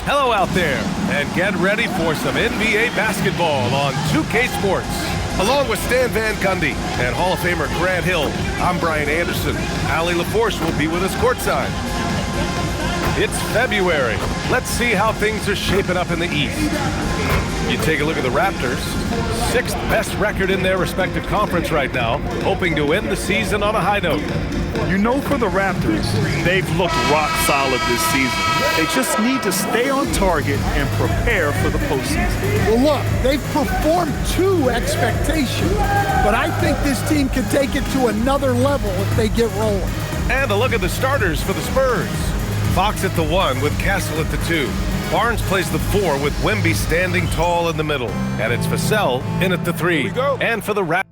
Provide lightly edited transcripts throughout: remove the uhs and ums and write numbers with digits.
Hello out there, and get ready for some NBA basketball on 2K Sports. Along with Stan Van Gundy and Hall of Famer Grant Hill, I'm Brian Anderson. Allie LaForce will be with us courtside. It's February. Let's see how things are shaping up in the East. You take a look at the Raptors, 6th best record in their respective conference right now, hoping to end the season on a high note. You know, for the Raptors, they've looked rock solid this season. They just need to stay on target and prepare for the postseason. Well, look, they've performed to expectation, but I think this team can take it to another level if they get rolling. And a look at the starters for the Spurs. Fox at the 1 with Castle at the 2. Barnes plays the 4 with Wemby standing tall in the middle. And it's Vassell in at the 3. And for the Raptors.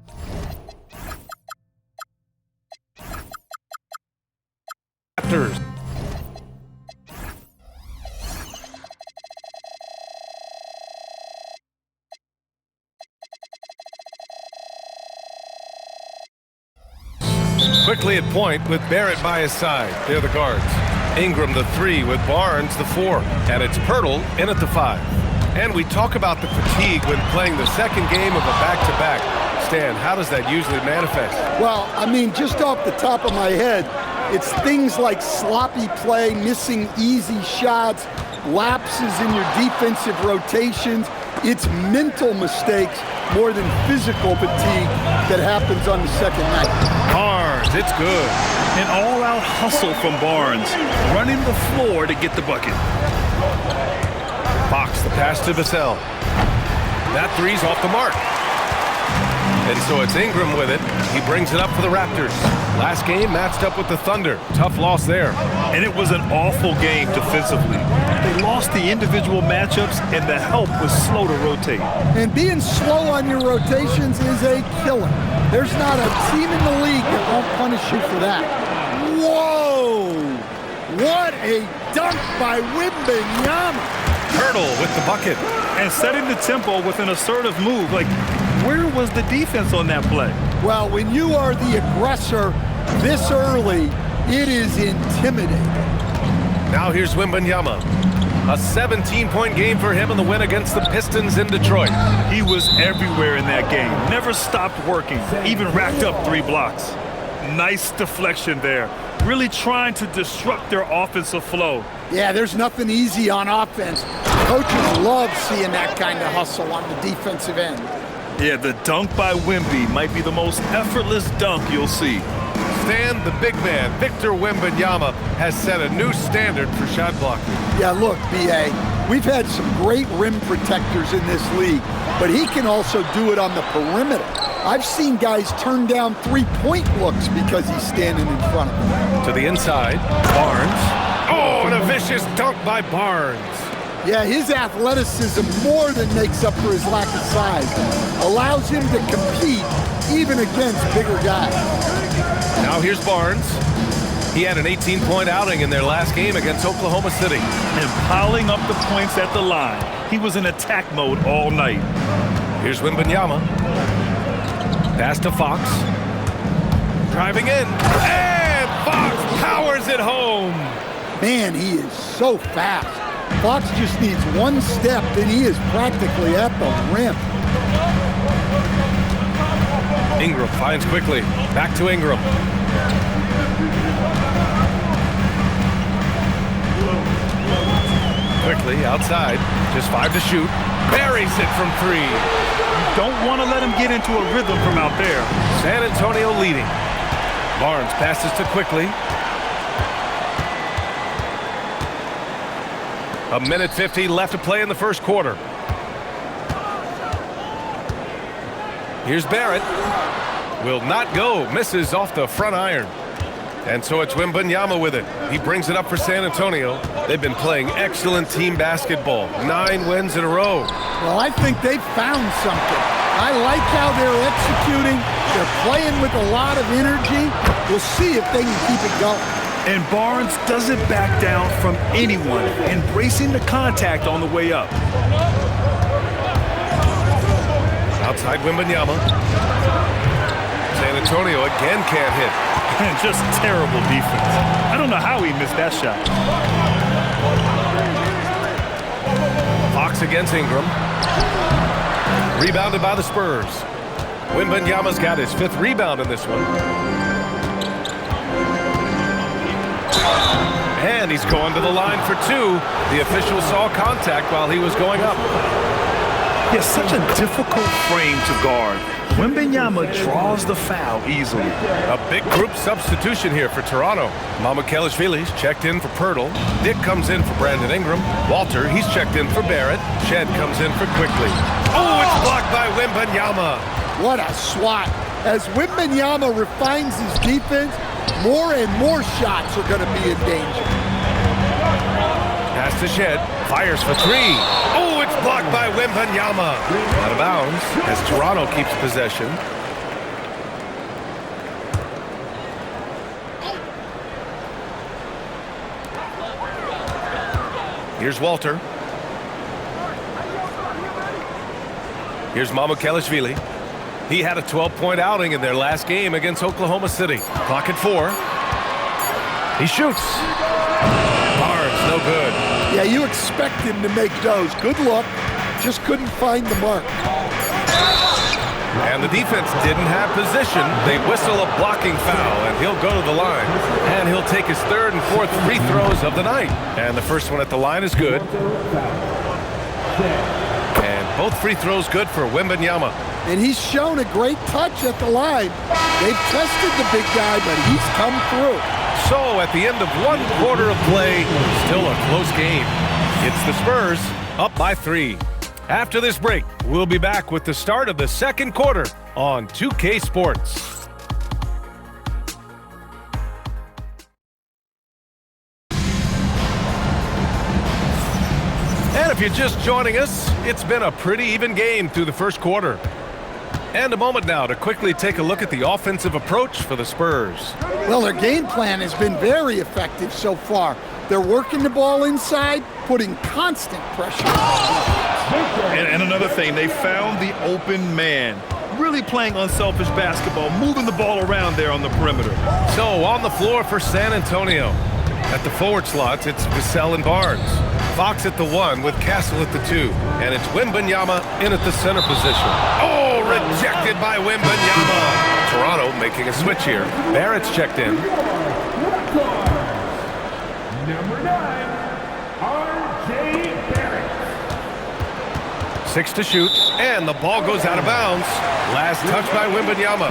Quickly at point with Barrett by his side. They're the guards. Ingram the 3 with Barnes the 4. And it's Pirtle in at the 5. And we talk about the fatigue when playing the second game of a back-to-back. Stan, how does that usually manifest? Well, I mean, just off the top of my head, it's things like sloppy play, missing easy shots, lapses in your defensive rotations. It's mental mistakes more than physical fatigue that happens on the second night. Barnes, it's good. An all-out hustle from Barnes, running the floor to get the bucket. Fox, the pass to Vassell. That 3's off the mark. And so it's Ingram with it. He brings it up for the Raptors. Last game matched up with the Thunder. Tough loss there. And it was an awful game defensively. They lost the individual matchups, and the help was slow to rotate. And being slow on your rotations is a killer. There's not a team in the league that won't punish you for that. Whoa! What a dunk by Wembanyama! Pirtle with the bucket. And setting the tempo with an assertive move. Like, where was the defense on that play? Well, when you are the aggressor this early, it is intimidating. Now here's Wembanyama. A 17-point game for him in the win against the Pistons in Detroit. He was everywhere in that game. Never stopped working. Even racked up 3 blocks. Nice deflection there. Really trying to disrupt their offensive flow. Yeah, there's nothing easy on offense. Coaches love seeing that kind of hustle on the defensive end. Yeah, the dunk by Wemby might be the most effortless dunk you'll see. Stan, the big man, Victor Wembanyama, has set a new standard for shot blocking. Yeah, look, B.A., we've had some great rim protectors in this league, but he can also do it on the perimeter. I've seen guys turn down 3-point looks because he's standing in front of them. To the inside, Barnes. Oh, and a vicious dunk by Barnes. Yeah, his athleticism more than makes up for his lack of size. Allows him to compete even against bigger guys. Now here's Barnes. He had an 18-point outing in their last game against Oklahoma City. And piling up the points at the line. He was in attack mode all night. Here's Wembanyama. Pass to Fox. Driving in. And Fox powers it home. Man, he is so fast. Fox just needs one step, and he is practically at the rim. Ingram finds quickly. Back to Ingram. Quickly outside. Just 5 to shoot. Buries it from 3. You don't want to let him get into a rhythm from out there. San Antonio leading. Barnes passes to Quickly. A minute 50 left to play in the first quarter. Here's Barrett. Will not go. Misses off the front iron. And so it's Wembanyama with it. He brings it up for San Antonio. They've been playing excellent team basketball. 9 wins in a row. Well, I think they've found something. I like how they're executing. They're playing with a lot of energy. We'll see if they can keep it going. And Barnes doesn't back down from anyone, embracing the contact on the way up. Outside Wembanyama. San Antonio again can't hit. And just terrible defense. I don't know how he missed that shot. defense against Ingram. Rebounded by the Spurs. Wembanyama's got his 5th rebound in this one. And he's going to the line for 2. The official saw contact while he was going up. Yeah, such a difficult frame to guard. Wembanyama draws the foul easily. A big group substitution here for Toronto. Mamukelashvili's checked in for Pirtle. Dick comes in for Brandon Ingram. Walter, he's checked in for Barrett. Shed comes in for Quickly. Oh, it's blocked by Wembanyama. What a swat. As Wembanyama refines his defense, more and more shots are going to be in danger. Pass to Shed. Fires for 3. Oh, it's blocked by Wembanyama. Out of bounds as Toronto keeps possession. Here's Walter. Here's Mamukelashvili. He had a 12-point outing in their last game against Oklahoma City. Clock at 4. He shoots. Barnes, no good. Yeah, you expect him to make those. Good look. Just couldn't find the mark. And the defense didn't have position. They whistle a blocking foul, and he'll go to the line. And he'll take his 3rd and 4th free throws of the night. And the first one at the line is good. And both free throws good for Wembanyama. And he's shown a great touch at the line. They've tested the big guy, but he's come through. So at the end of 1 quarter of play, still a close game. It's the Spurs up by 3. After this break, we'll be back with the start of the 2nd quarter on 2K Sports. And if you're just joining us, it's been a pretty even game through the 1st quarter. And a moment now to quickly take a look at the offensive approach for the Spurs. Well, their game plan has been very effective so far. They're working the ball inside, putting constant pressure on. And another thing, they found the open man. Really playing unselfish basketball, moving the ball around there on the perimeter. So on the floor for San Antonio. At the forward slots, it's Vassell and Barnes. Fox at the 1 with Castle at the 2. And it's Wembanyama in at the center position. Oh, rejected by Wembanyama. Toronto making a switch here. Barrett's checked in. Number 9, R.J. Barrett. 6 to shoot, and the ball goes out of bounds. Last touch by Wembanyama.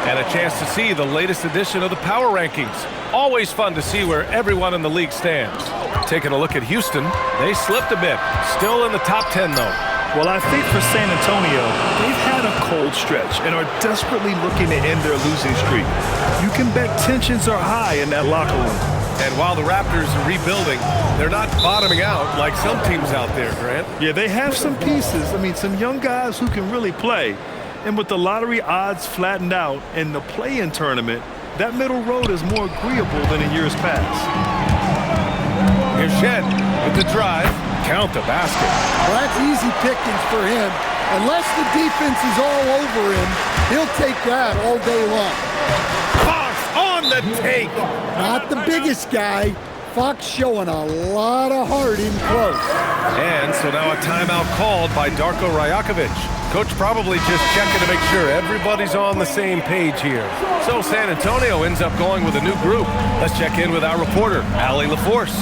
And a chance to see the latest edition of the power rankings. Always fun to see where everyone in the league stands. Taking a look at Houston, they slipped a bit. Still in the top 10, though. Well, I think for San Antonio, they've had a cold stretch and are desperately looking to end their losing streak. You can bet tensions are high in that locker room. And while the Raptors are rebuilding, they're not bottoming out like some teams out there, Grant. Yeah, they have some pieces. I mean, some young guys who can really play. And with the lottery odds flattened out in the play-in tournament, that middle road is more agreeable than in years past. Here's Shed with the drive. Count the basket. Well, that's easy pickings for him. Unless the defense is all over him, he'll take that all day long. Fox on the take. Not the biggest guy. Fox showing a lot of heart in close. And so now a timeout called by Darko Rajakovic. Coach probably just checking to make sure everybody's on the same page here. So San Antonio ends up going with a new group. Let's check in with our reporter, Allie LaForce.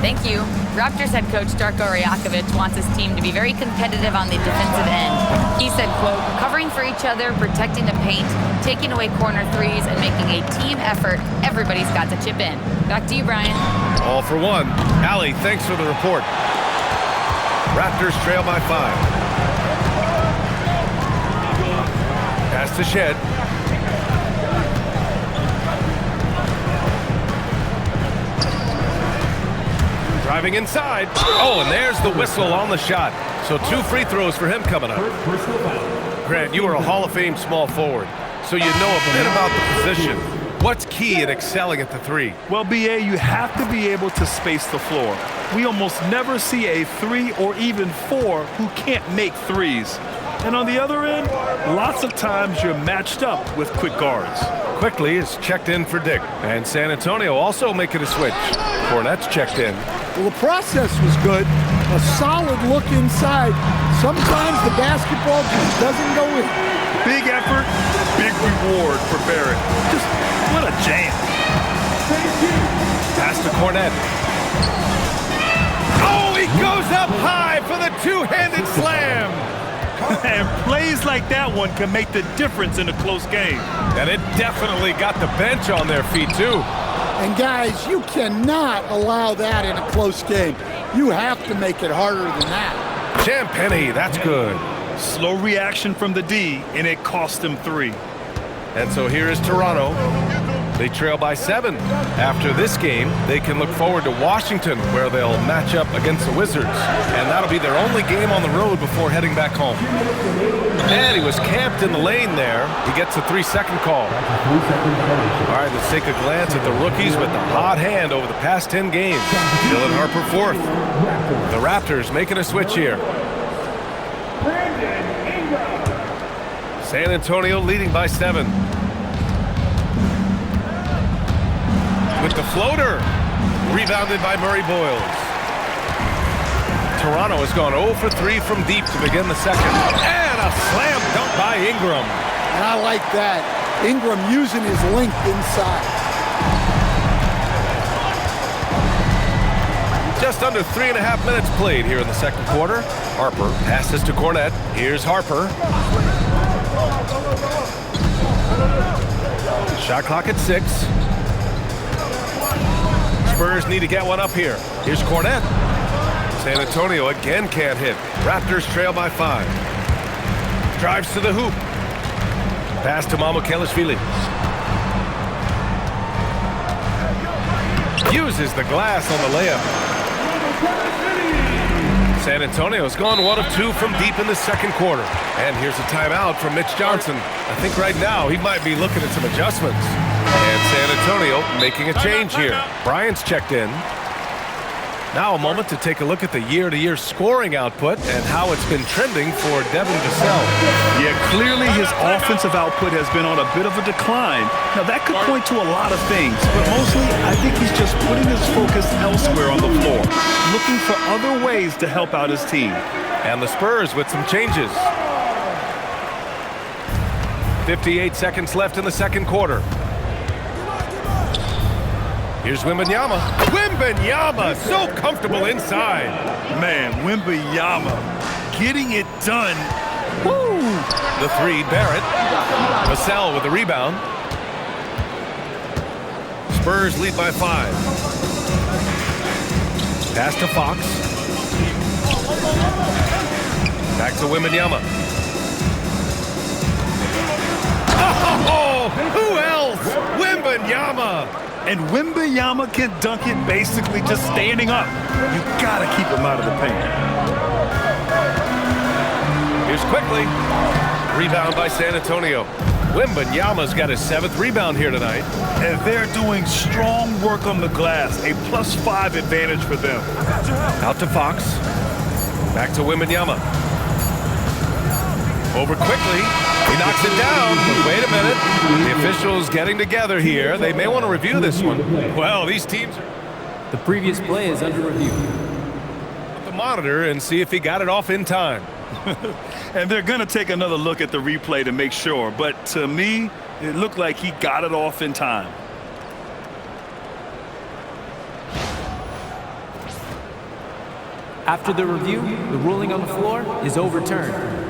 Thank you. Raptors head coach Darko Rajakovic wants his team to be very competitive on the defensive end. He said, quote, covering for each other, protecting the paint, taking away corner threes, and making a team effort. Everybody's got to chip in. Back to you, Brian. All for one. Allie, thanks for the report. Raptors trail by 5. Pass to Shed. Driving inside. Oh, and there's the whistle on the shot. So 2 free throws for him coming up. Grant, you are a Hall of Fame small forward, so you know a bit about the position. What's key in excelling at the 3? Well, BA, you have to be able to space the floor. We almost never see a 3 or even 4 who can't make threes. And on the other end, lots of times you're matched up with quick guards. quickly is checked in for Dick. And San Antonio also making a switch. Cornette's checked in. Well, the process was good. A solid look inside. Sometimes the basketball just doesn't go in. Big effort, big reward for Barrett. Just what a jam. Pass to Cornette. Oh, he goes up high for the two-handed slam. And plays like that one can make the difference in a close game. And it definitely got the bench on their feet, too. And guys, you cannot allow that in a close game. You have to make it harder than that. Champagny, that's good. Slow reaction from the D, and it cost him 3. And so here is Toronto. They trail by 7. After this game, they can look forward to Washington, where they'll match up against the Wizards. And that'll be their only game on the road before heading back home. And he was camped in the lane there. He gets a 3-second call. All right, let's take a glance at the rookies with the hot hand over the past 10 games. Dylan Harper 4th. The Raptors making a switch here. San Antonio leading by 7. With the floater, rebounded by Murray Boyles. Toronto has gone 0 for 3 from deep to begin the second. And a slam dunk by Ingram. And I like that. Ingram using his length inside. Just under 3.5 minutes played here in the second quarter. Harper passes to Cornette. Here's Harper. Shot clock at 6. Spurs need to get one up here. Here's Cornette. San Antonio again can't hit. Raptors trail by 5. Drives to the hoop. Pass to Mamukelashvili. Uses the glass on the layup. San Antonio's gone 1 of 2 from deep in the second quarter. And here's a timeout from Mitch Johnson. I think right now he might be looking at some adjustments. And San Antonio making a change here. Bryant's checked in. Now a moment to take a look at the year-to-year scoring output and how it's been trending for Devin Vassell. Yeah, clearly his offensive output has been on a bit of a decline. Now that could point to a lot of things, but mostly I think he's just putting his focus elsewhere on the floor, looking for other ways to help out his team. And the Spurs with some changes. 58 seconds left in the second quarter. Here's Wembanyama. Wembanyama, so comfortable inside. Man, Wembanyama getting it done. Woo! The 3, Barrett. Vassell with the rebound. Spurs lead by 5. Pass to Fox. Back to Wembanyama. Oh, who else? Wembanyama. And Wembanyama can dunk it basically just standing up. You gotta keep him out of the paint. Here's quickly. Rebound by San Antonio. Wembanyama's got his 7th rebound here tonight. And they're doing strong work on the glass. A +5 advantage for them. Out to Fox. Back to Wembanyama. Over quickly. He knocks it down. Wait a minute. The officials getting together here. They may want to review this one. Well, these teams are... The previous play is under review. The monitor and see if he got it off in time. And they're going to take another look at the replay to make sure. But to me, it looked like he got it off in time. After the review, the ruling on the floor is overturned.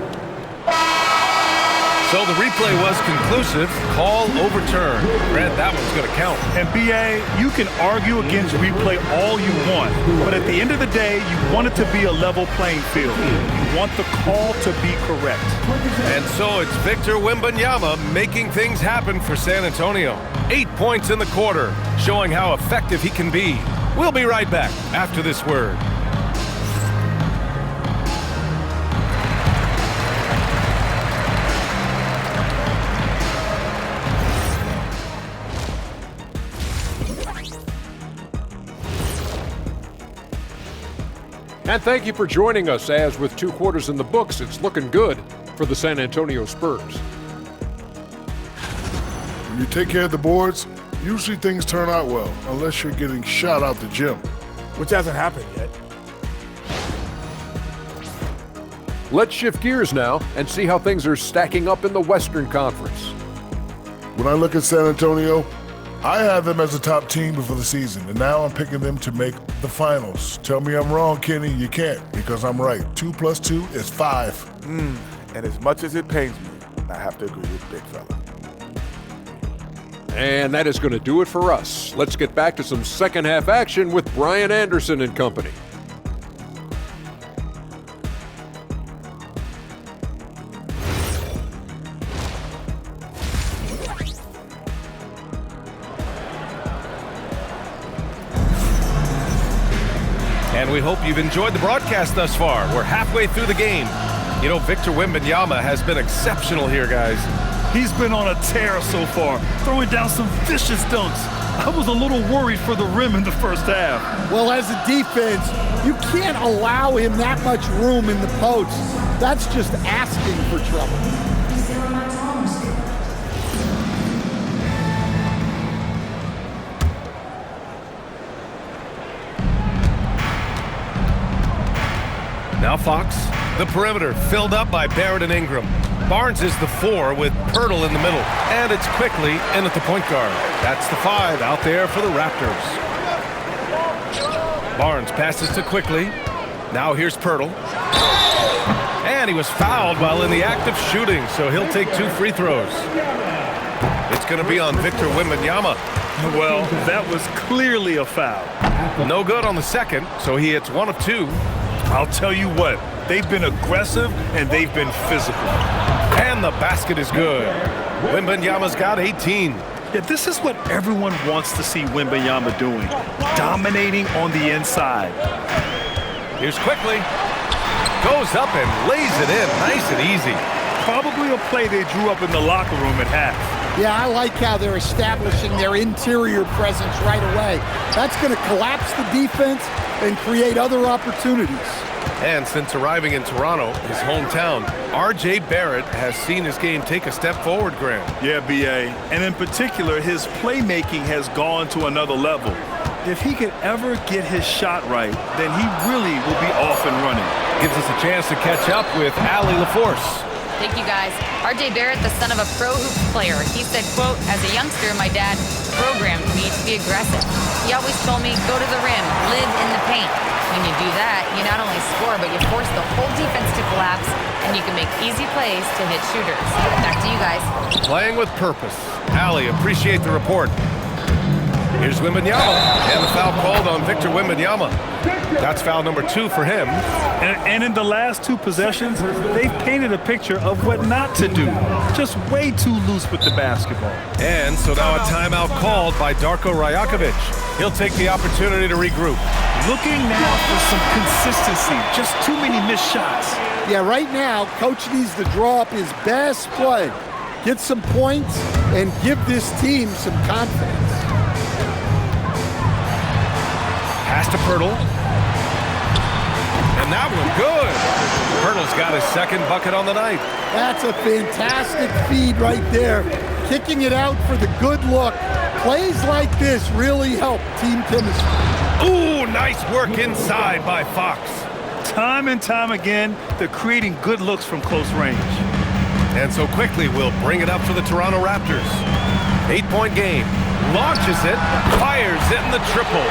So the replay was conclusive. Call overturned. Grant, that one's going to count. And B.A., you can argue against replay all you want, but at the end of the day, you want it to be a level playing field. You want the call to be correct. And so it's Victor Wembanyama making things happen for San Antonio. 8 points in the quarter, showing how effective he can be. We'll be right back after this word. And thank you for joining us, as with 2 quarters in the books, it's looking good for the San Antonio Spurs. you take care of the boards, usually things turn out well, unless you're getting shot out the gym. Which hasn't happened yet. Let's shift gears now and see how things are stacking up in the Western Conference. When I look at San Antonio, I had them as a top team before the season, and now I'm picking them to make the finals. Tell me I'm wrong, Kenny. You can't, because I'm right. 2 + 2 is 5. And as much as it pains me, I have to agree with Big Fella. And that is going to do it for us. Let's get back to some second half action with Brian Anderson and company. And we hope you've enjoyed the broadcast thus far. We're halfway through the game. You know, Victor Wembanyama has been exceptional here, guys. He's been on a tear so far, throwing down some vicious dunks. I was a little worried for the rim in the first half. Well, as a defense, you can't allow him that much room in the post. That's just asking for trouble. Now Fox, the perimeter filled up by Barrett and Ingram. Barnes is the 4 with Pirtle in the middle, and it's quickly in at the point guard. That's the 5 out there for the Raptors. Barnes passes to Quickly. Now here's Pirtle. And he was fouled while in the act of shooting, so he'll take 2 free throws. It's going to be on Victor Wembanyama. Well, that was clearly a foul. No good on the second, so he hits 1 of 2. I'll tell you what, they've been aggressive and they've been physical. And the basket is good. Wembanyama's got 18. Yeah, this is what everyone wants to see Wembanyama doing, dominating on the inside. Here's Quickly. Goes up and lays it in, nice and easy. Probably a play they drew up in the locker room at half. Yeah, I like how they're establishing their interior presence right away. That's going to collapse the defense and create other opportunities. And since arriving in Toronto, his hometown, R.J. Barrett has seen his game take a step forward, Graham. Yeah, B.A. And in particular, his playmaking has gone to another level. If he could ever get his shot right, then he really will be off and running. Gives us a chance to catch up with Allie LaForce. Thank you, guys. R.J. Barrett, the son of a pro hoops player. He said, quote, as a youngster, my dad programmed me to be aggressive. He always told me, go to the rim, live in the paint. When you do that, you not only score, but you force the whole defense to collapse, and you can make easy plays to hit shooters. Back to you guys. Playing with purpose. Allie, appreciate the report. Here's Wembanyama, and the foul called on Victor Wembanyama. That's foul number 2 for him. And in the last 2 possessions, they've painted a picture of what not to do. Just way too loose with the basketball. And so now a timeout called by Darko Rajakovic. He'll take the opportunity to regroup. Looking now for some consistency, just too many missed shots. Yeah, right now, Coach needs to draw up his best play, get some points, and give this team some confidence. Pass to Pirtle. And that one good. Pirtle's got his second bucket on the night. That's a fantastic feed right there. Kicking it out for the good look. Plays like this really help team chemistry. Ooh, nice work inside by Fox. Time and time again, they're creating good looks from close range. And so Quickly will bring it up for the Toronto Raptors. 8-point game. Launches it, fires it in the triple.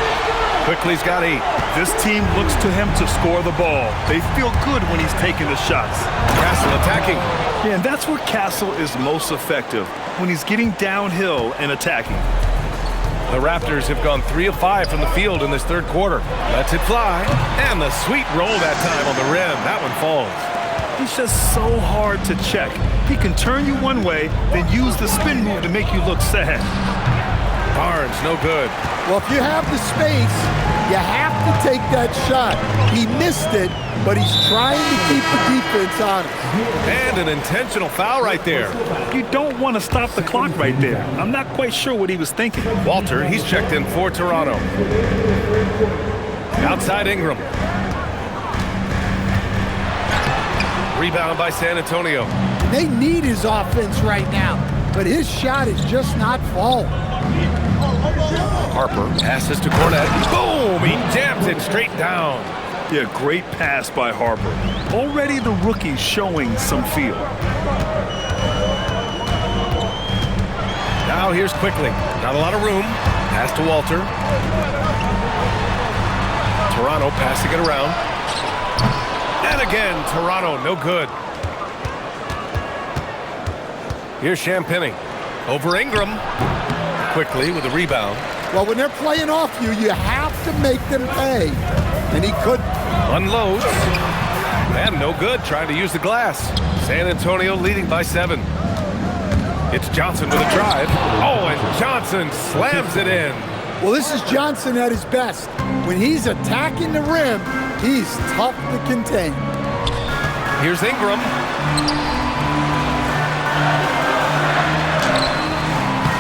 Quickly's got 8. This team looks to him to score the ball. They feel good when he's taking the shots. Castle attacking. Yeah, and that's where Castle is most effective, when he's getting downhill and attacking. The Raptors have gone 3 of 5 from the field in this third quarter. Lets it fly, and the sweet roll that time on the rim. That one falls. He's just so hard to check. He can turn you one way, then use the spin move to make you look sad. Barnes, no good. Well, if you have the space, you have to take that shot. He missed it, but he's trying to keep the defense honest. And an intentional foul right there. You don't want to stop the clock right there. I'm not quite sure what he was thinking. Walter, he's checked in for Toronto. Outside Ingram. Rebound by San Antonio. They need his offense right now. but his shot is just not falling. Harper passes to Cornette. Boom! He jams it straight down. Yeah, great pass by Harper. Already the rookie showing some feel. Now here's Quickly. Not a lot of room. Pass to Walter. Toronto passing it around. And again, Toronto, no good. Here's Champagny. Over Ingram. Quickly with a rebound. Well, when they're playing off you, you have to make them pay. And he couldn't. Unloads. And no good, trying to use the glass. San Antonio leading by 7. It's Johnson with a drive. Oh, and Johnson slams it in. Well, this is Johnson at his best. When he's attacking the rim, he's tough to contain. Here's Ingram.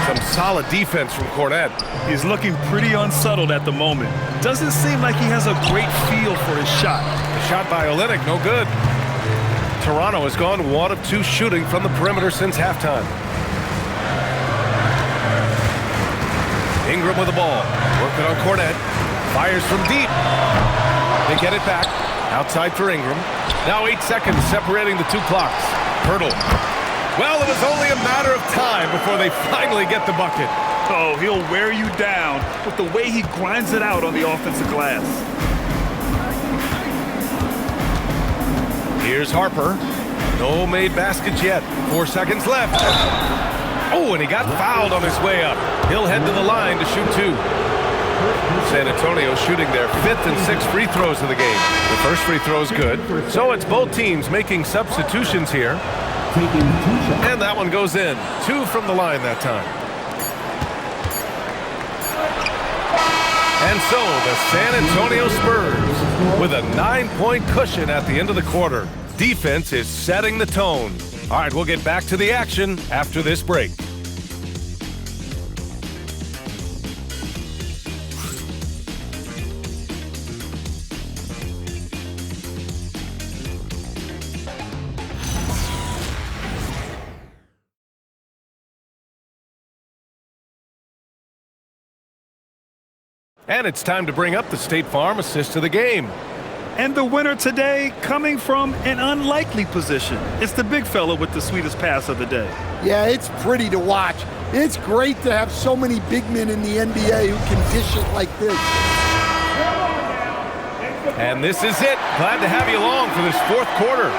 Some solid defense from Cornette. He's looking pretty unsettled at the moment. Doesn't seem like he has a great feel for his shot. The shot by Olynyk, no good. Toronto has gone 1 of 2 shooting from the perimeter since halftime. Ingram with the ball. Working on Cornette. Fires from deep. They get it back. Outside for Ingram. Now 8 seconds separating the 2 clocks. Hurdle. Well, it was only a matter of time before they finally get the bucket. Oh, he'll wear you down with the way he grinds it out on the offensive glass. Here's Harper. No made baskets yet. 4 seconds left. Oh, and he got fouled on his way up. He'll head to the line to shoot 2. San Antonio shooting their 5th and 6th free throws of the game. The first free throw is good. So it's both teams making substitutions here. And that one goes in. 2 from the line that time. And so the San Antonio Spurs with a 9-point cushion at the end of the quarter. Defense is setting the tone. All right, we'll get back to the action after this break. And it's time to bring up the State Farm assist of the game. And the winner today coming from an unlikely position. It's the big fella with the sweetest pass of the day. Yeah, it's pretty to watch. It's great to have so many big men in the NBA who can dish it like this. And this is it. Glad to have you along for this 4th quarter.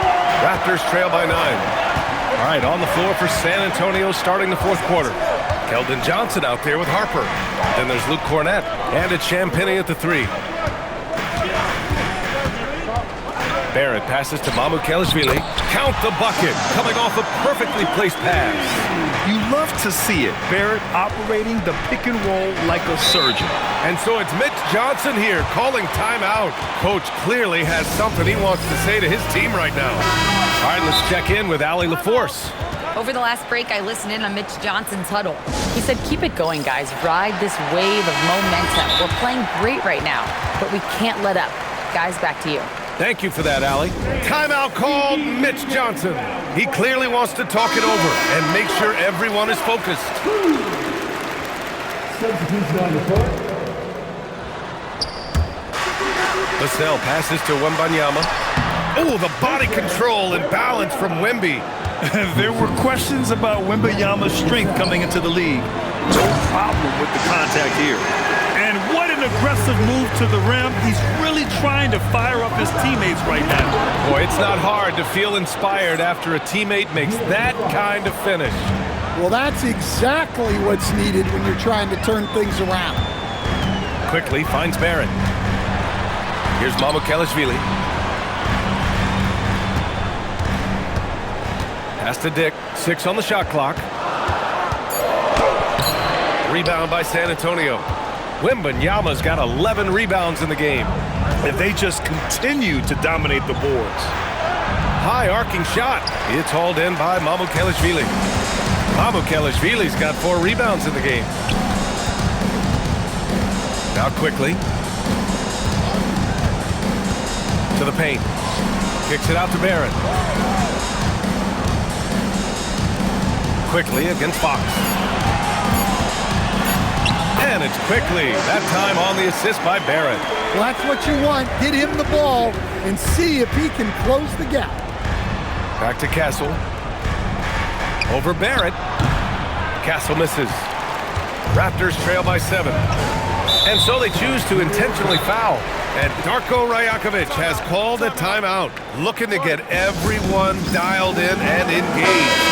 Raptors trail by 9. All right, on the floor for San Antonio starting the 4th quarter. Keldon Johnson out there with Harper. Then there's Luke Cornette. And it's Champagny at the 3. Barrett passes to Mamukelashvili. Count the bucket. Coming off a perfectly placed pass. You love to see it. Barrett operating the pick and roll like a surgeon. And so it's Mitch Johnson here calling timeout. Coach clearly has something he wants to say to his team right now. All right, let's check in with Allie LaForce. Over the last break, I listened in on Mitch Johnson's huddle. He said, keep it going, guys. Ride this wave of momentum. We're playing great right now, but we can't let up. Guys, back to you. Thank you for that, Allie. Timeout called Mitch Johnson. He clearly wants to talk it over and make sure everyone is focused. Vassell passes to Wembanyama. Oh, the body control and balance from Wemby. There were questions about Wembanyama's strength coming into the league. No problem with the contact here. And what an aggressive move to the rim. He's really trying to fire up his teammates right now. Boy, it's not hard to feel inspired after a teammate makes that kind of finish. Well, that's exactly what's needed when you're trying to turn things around. Quickly finds Barrett. Here's Mamukelashvili. Pass to Dick. 6 on the shot clock. Rebound by San Antonio. Wembanyama's got 11 rebounds in the game. And they just continue to dominate the boards. High arcing shot. It's hauled in by Mamukelashvili. Mamukelashvili's got 4 rebounds in the game. Now Quickly. To the paint. Kicks it out to Barrett. quickly against Fox. And it's quickly, that time on the assist by Barrett. Well, that's what you want. Get him the ball and see if he can close the gap. Back to Castle. Over Barrett. Castle misses. Raptors trail by 7. And so they choose to intentionally foul. And Darko Rajakovic has called a timeout, looking to get everyone dialed in and engaged.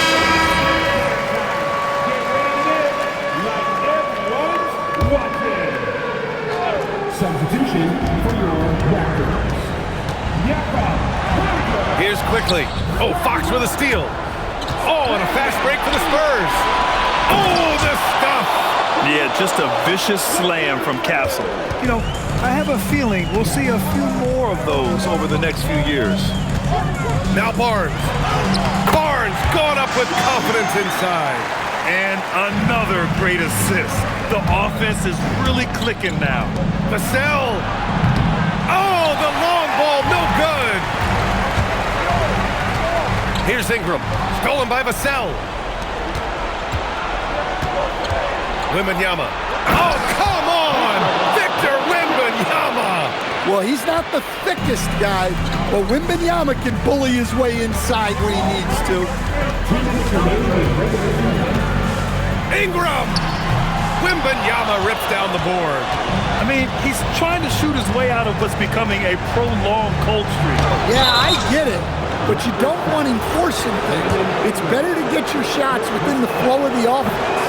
Substitution for your Raptors. Here's quickly. Oh, Fox with a steal. Oh, and a fast break for the Spurs. Oh, the stuff. Yeah, just a vicious slam from Castle. You know, I have a feeling we'll see a few more of those over the next few years. Now Barnes. Barnes going up with confidence inside. And another great assist. The offense is really clicking now. Vassell. Oh, the long ball, no good. Here's Ingram. Stolen by Vassell. Wembanyama. Oh, come on! Victor Wembanyama! Well, he's not the thickest guy, but Wembanyama can bully his way inside when he needs to. Ingram! Wembanyama rips down the board. I mean, he's trying to shoot his way out of what's becoming a prolonged cold streak. Yeah, I get it, but you don't want him forcing things. It's better to get your shots within the flow of the offense.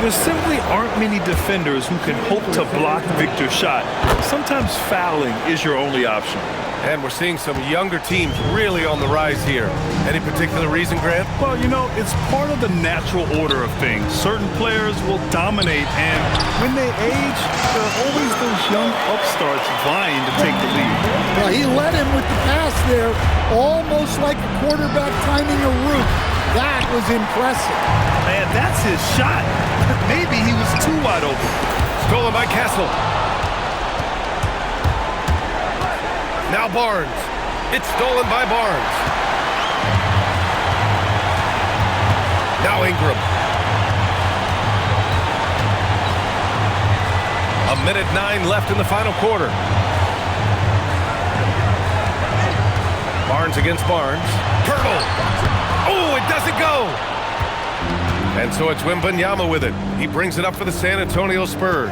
There simply aren't many defenders who can hope to block Victor's shot. Sometimes fouling is your only option. And we're seeing some younger teams really on the rise here. Any particular reason, Grant? Well, you know, it's part of the natural order of things. Certain players will dominate, and when they age, there are always those young upstarts vying to take the lead. Well, he led him with the pass there, almost like a quarterback timing a route. That was impressive. Man, that's his shot. Maybe he was too wide open. Stolen by Castle. Now Barnes. It's stolen by Barnes. Now Ingram. 1:09 left in the final quarter. Barnes against Barnes. Hurdle. Oh, it doesn't go. And so it's Wembanyama with it. He brings it up for the San Antonio Spurs.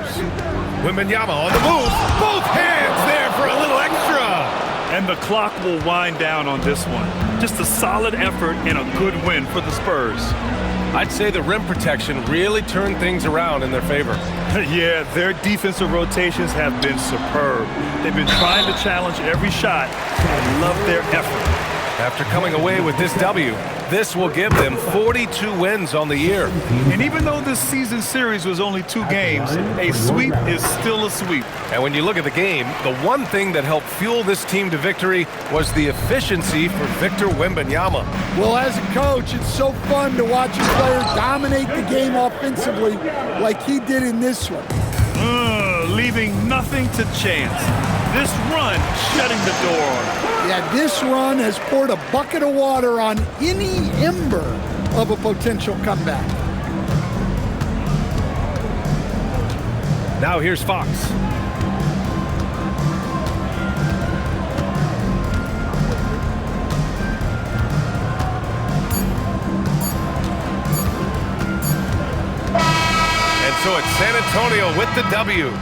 Wembanyama on the move. Both hands there for a little extra. And the clock will wind down on this one. Just a solid effort and a good win for the Spurs. I'd say the rim protection really turned things around in their favor. Yeah, their defensive rotations have been superb. They've been trying to challenge every shot. I love their effort. After coming away with this W, this will give them 42 wins on the year. And even though this season series was only 2 games, a sweep is still a sweep. And when you look at the game, the one thing that helped fuel this team to victory was the efficiency for Victor Wembanyama. Well, as a coach, it's so fun to watch a player dominate the game offensively like he did in this one. Leaving nothing to chance. This run shutting the door on him. Yeah, this run has poured a bucket of water on any ember of a potential comeback. Now here's Fox. And so it's San Antonio with the W.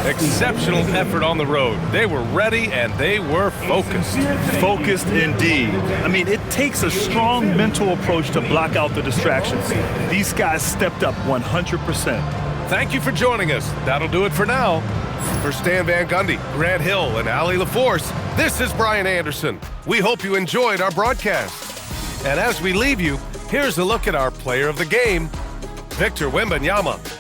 Exceptional effort on the road. They were ready and they were focused. Focused indeed. I mean, it takes a strong mental approach to block out the distractions. These guys stepped up 100%. Thank you for joining us. That'll do it for now. For Stan Van Gundy, Grant Hill, and Allie LaForce, this is Brian Anderson. We hope you enjoyed our broadcast. And as we leave you, here's a look at our player of the game, Victor Wembanyama.